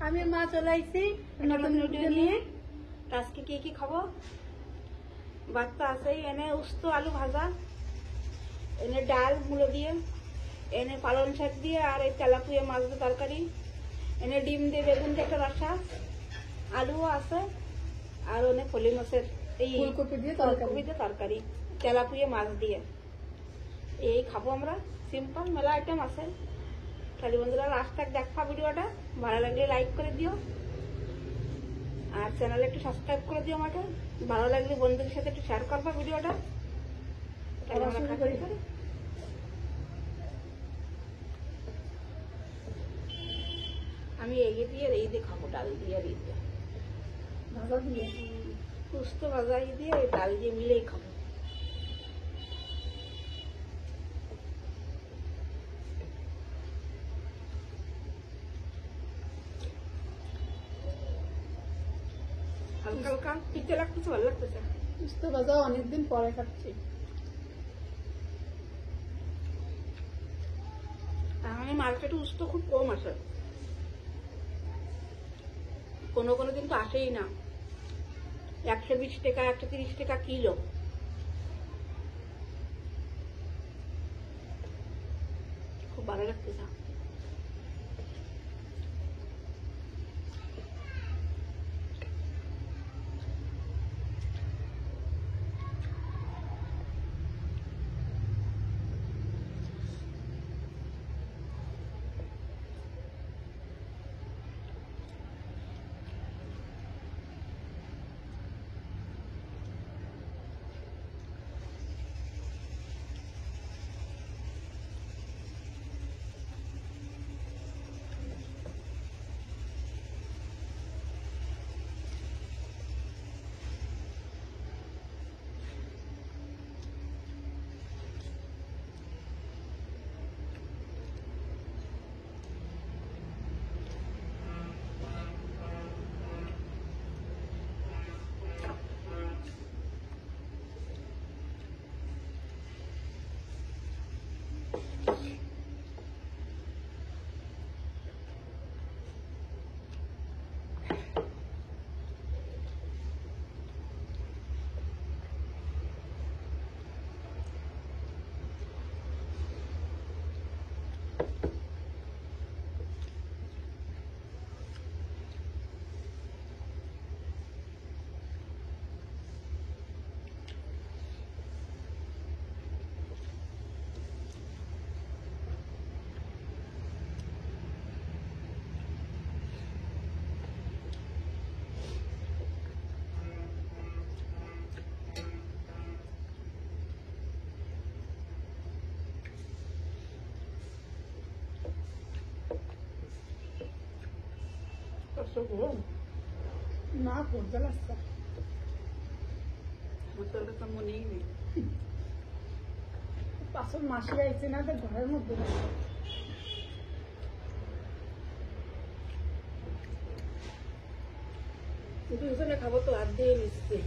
আমি মা চলে আইছি নতুন ভিডিও নিয়ে। আজকে কি কি খাবো? বাচ্চা আছে, এনে উস্তো আলু ভাজা, এনে ডাল মূলো দিয়ে, এনে পালং শাক দিয়ে, আর এই তেলাপুয়া মাছ দিয়ে তরকারি, এনে ডিম দিয়ে বেগুন দিয়ে একটা রসা, আলুও আছে, আর অনেক ফলি মাছের এই ফুলকপি দিয়ে তরকারি, তেলাপুয়া মাছ দিয়ে এই খাবো আমরা। সিম্পল মেলা আইটেম আছে। তাহলে বন্ধুরা লাস্ট তক দেখা ভিডিওটা, ভালো লাগলে লাইক করে দিও, আর চ্যানেলে একটু সাবস্ক্রাইব করে দিও আমাকে। ভালো লাগলে বন্ধুদের সাথে একটু শেয়ার করবা ভিডিওটা। আমি এগিয়ে দিয়ে এই দিয়ে খাবো, ডাল দিয়ে আর এই দিয়ে ভাজা দিয়ে পুস্ত ভাজা দিয়ে ডাল দিয়ে মিলেই খাবো। হালকা হালকা পিঠে লাগতেছে, ভালো লাগতেছে। পুস্ত ভাজা অনেকদিন পরে খাচ্ছি। তাহলে মার্কেটে উস্ত খুব কম আসে, কোনো কোনো দিন তো আসেই না। 120 টাকা 130 টাকা কিলো। খুব ভালো লাগতেছে। না পড়তে লাগছে, বোতলটা তো মনেই নেই। পাঁচল মাসি আইছে না, তো ঘরের মধ্যে কিন্তু ওখানে খাবো তো হাত দিয়ে নিচ্ছে,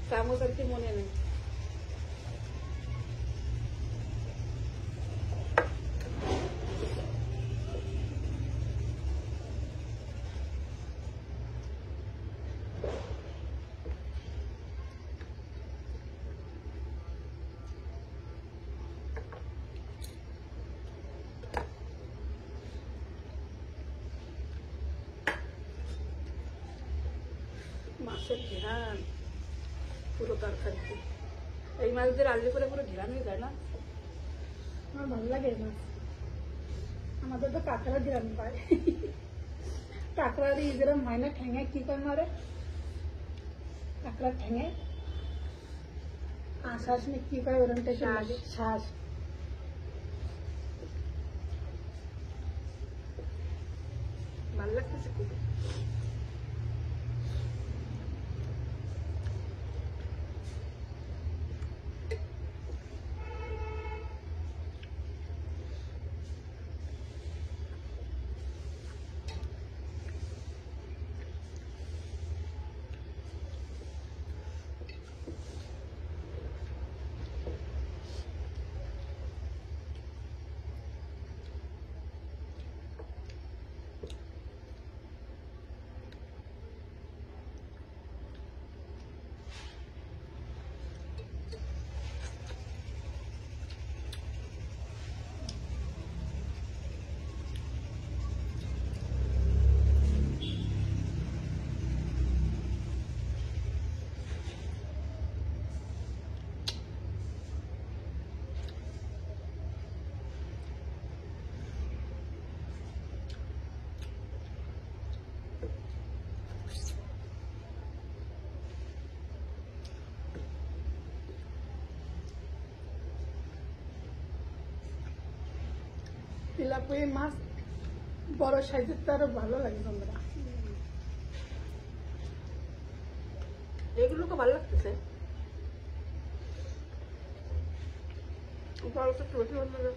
চামচ আর কি মনে নেই। মাছের ঘেরান পুরো তরকারিতে, এই মাছ দিয়ে রান্না করে পুরো ঘেরান হয়ে যায় না? আমার ভালো লাগে মাছ। আমাদের তো কাঁকড়া গ্রাম পায়, কাঁকড়া দিয়ে যেরকম হয় না, ঠেঙে কি করে মারে, কাঁকড়া ঠেঙে শ্বাস নিয়ে কি করে ওরম টাইপের লাগে, শ্বাস। ভালো লাগতেছে খুব। তেলাপিয়া মাছ বড় সাইজের তো আরো ভালো লাগে তোমরা। এগুলো তো ভালো লাগতেছে। বড়টা একটু বেশি ভালো লাগে।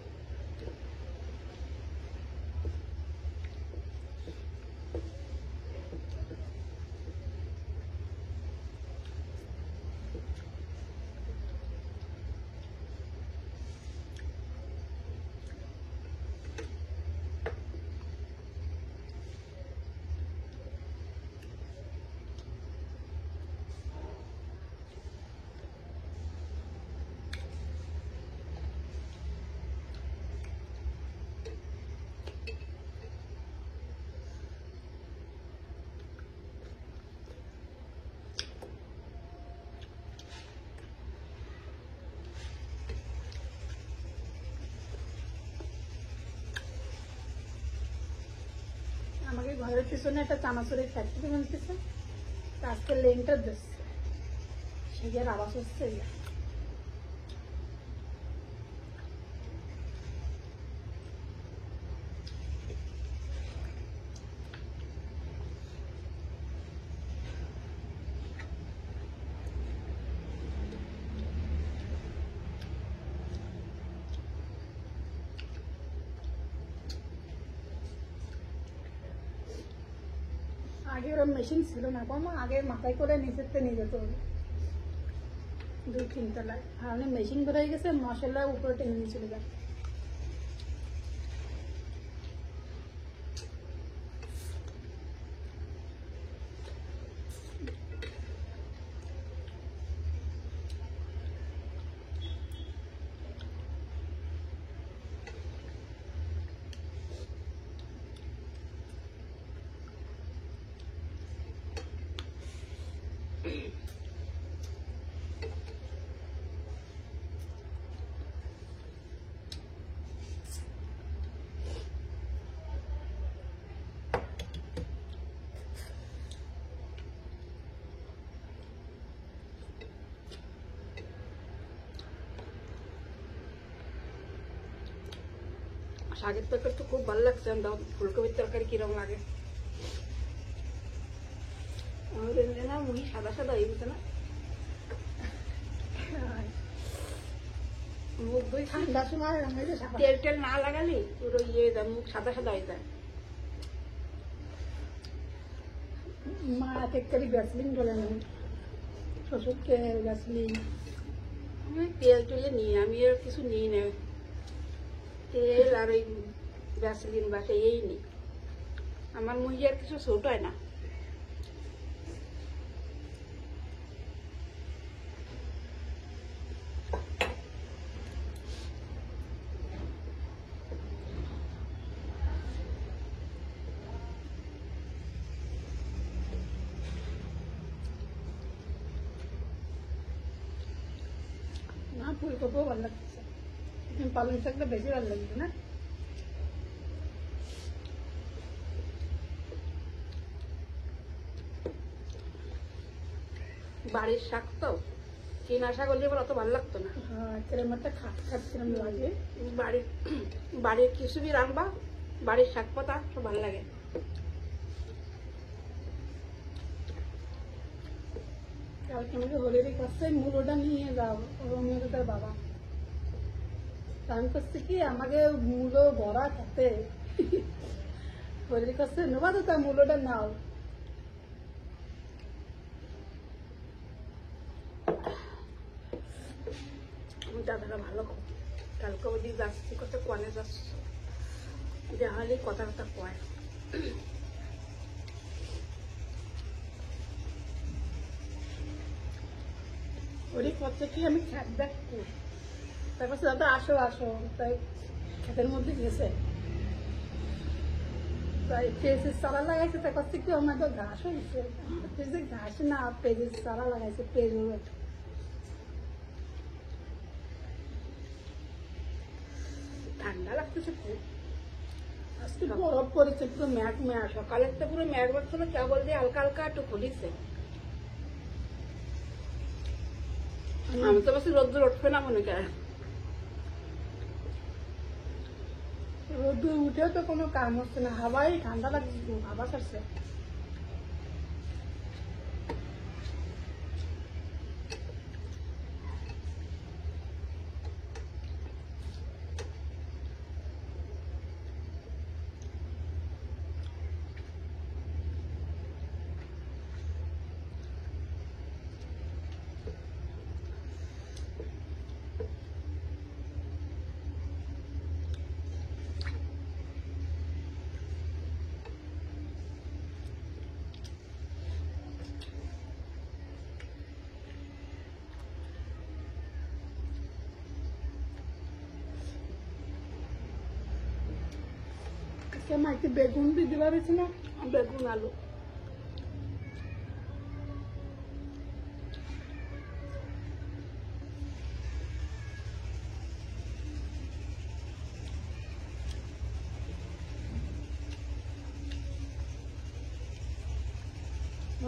আমাকে ঘরের পিছনে একটা চানাচুরের ফ্যাক্টরি বানতেছে, আজকে লেনটা দিচ্ছে, সেটার আওয়াজ হচ্ছে। আগে ওরা মেশিন ছিল না, বাবা আগে মাথায় করে নিচেতে নিয়ে যেত 2-3 তলায়, আর অনেক মেশিন বেরোয় গেছে, মশলা উপরে টেনে নিয়ে চলে যায়। শাকের তরকারি তো খুব ভালো লাগছে। ফুলকপির তরকারি কিরকম লাগে? আমাদের না মুড়ি সাদা সাদা হয়ে গেছে না, মুখ দই ঠান্ডার সময় তেল টেল না লাগালি পুরো ইয়ে মুখ সাদা সাদা হয়ে যায়। মা এক এক করে গ্যাসলিন বলে নেন, শ্বশুরকে গ্যাসলিন। আমি তেল টেলে নিই, আমি আর কিছু নিই না, তেল আর ওই ভ্যাসলিন বাসে এই নিই। আমার মুই আর কিছু ছোট হয় না। না ফুলকপিও ভালো লাগছে, পালং শাকটা বেশি ভালো লাগছে না। বাড়ির শাক তো, কিনা শাক হলে এবার অত ভালো লাগতো না। হ্যাঁ, কিরম একটা খাট খাট কিরম লাগে। বাড়ির কিছুবি রান্না, বাড়ির শাক পাতা সব ভালো লাগে। কালকে আমাকে হলির কাছে মূলোটা নিয়ে যাও, রোমিও তার বাবা আমি করছে কি আমাকে মূলো ভরা খেতে, হলির কাছে নেবা তো তার মূলোটা নাও। দাদারা ভালো, কালকে ওদিক যাচ্ছি, কত কনে যাচ্ছ, দেখালে কথা কথা কয়। ওরই করছে কি আমি খ্যাত দেখবো, তারপর দাদা আসো আসো, তাই ক্ষেতের মধ্যে গেছে, তাই পেঁয়াজের চারা লাগাইছে, তাই করছে কি আমার তো ঘাস হয়েছে, ঘাস না পেঁয়াজের চারা লাগাইছে, পেঁয়াজ ঠান্ডা লাগতেছে খুব। আজকে বরফ পড়েছে পুরো ম্যাঘ ম্যাঘ। সকালের তো পুরো ম্যাঘ বাড়ছিল, কেবল দিয়ে হালকা হালকা একটু খুলিছে। আমি তো বেশি রোদ্দুর উঠবে না মনে করে। রোদে উঠেও তো কোনো কাম হচ্ছে না, হাওয়াই ঠান্ডা লাগছে, হাওয়া ছাড়ছে। মাইকে বেগুন দিয়ে দিবার হয়েছে না, বেগুন আলু।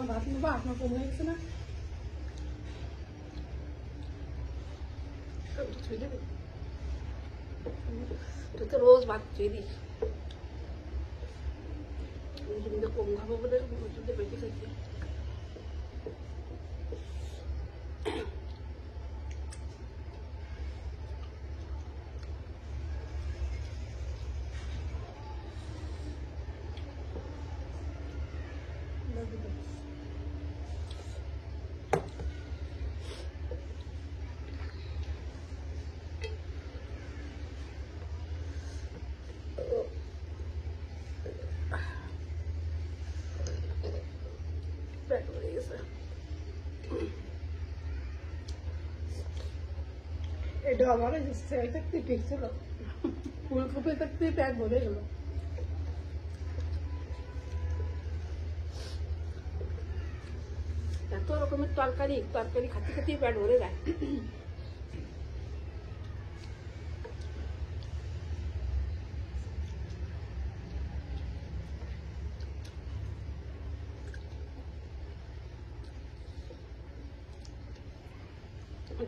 ভাত নেবো, আপনার কমে গেছে না, তুই তো রোজ ভাত ছুঁয়ে দিস, কম খাবো বলে বেশি খাইছি। এটা আমার থাকতে ঠিক ছিল, ফুলকপি থাকতে প্যাক ভরে গেল। এত রকমের তরকারি তরকারি খাতে খাতেই পেট ভরে যায়।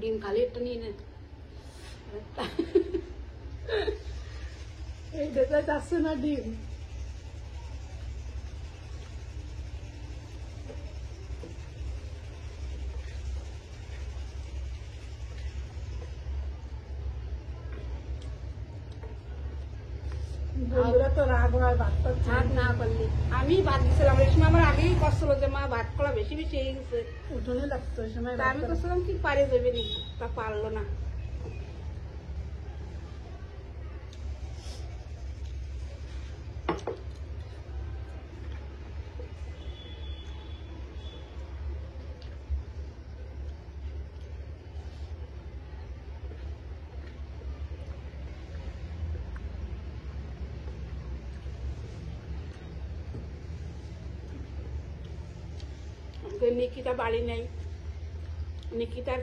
ডিম খালি একটা নিয়ে নেন, এই দেখা যাচ্ছে না ডিম। বন্ধুরা তো রাগ হয় ভাত ভাত না করলে। আমি ভাত দিছিলাম এই সময়, আমার আগেই কষ্ট হলো যে মা ভাত করা বেশি বেশি হয়ে গেছে, উঠোনে লাগতো ওই সময়। তা আমি করছিলাম কি পারে যাবে নি, তা পারলো না। নিকিতা বাড়ি নেই, নিকিতার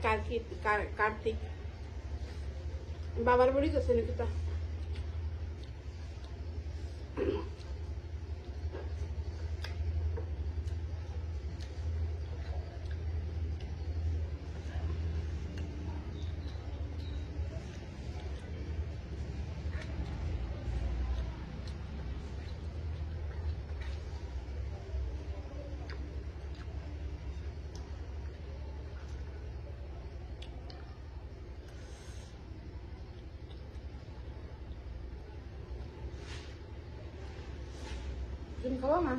কার্তিক বাবার বাড়ি গেছে নিকিতা। তুমি খাবো না?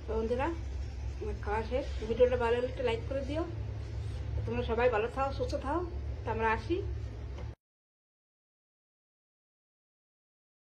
বন্ধুরা আমার খাওয়া শেষ, ভিডিওটা ভালো লাগলে একটা লাইক করে দিও। তোমরা সবাই ভালো থাও, সুস্থ থাও। তা আমরা আসি।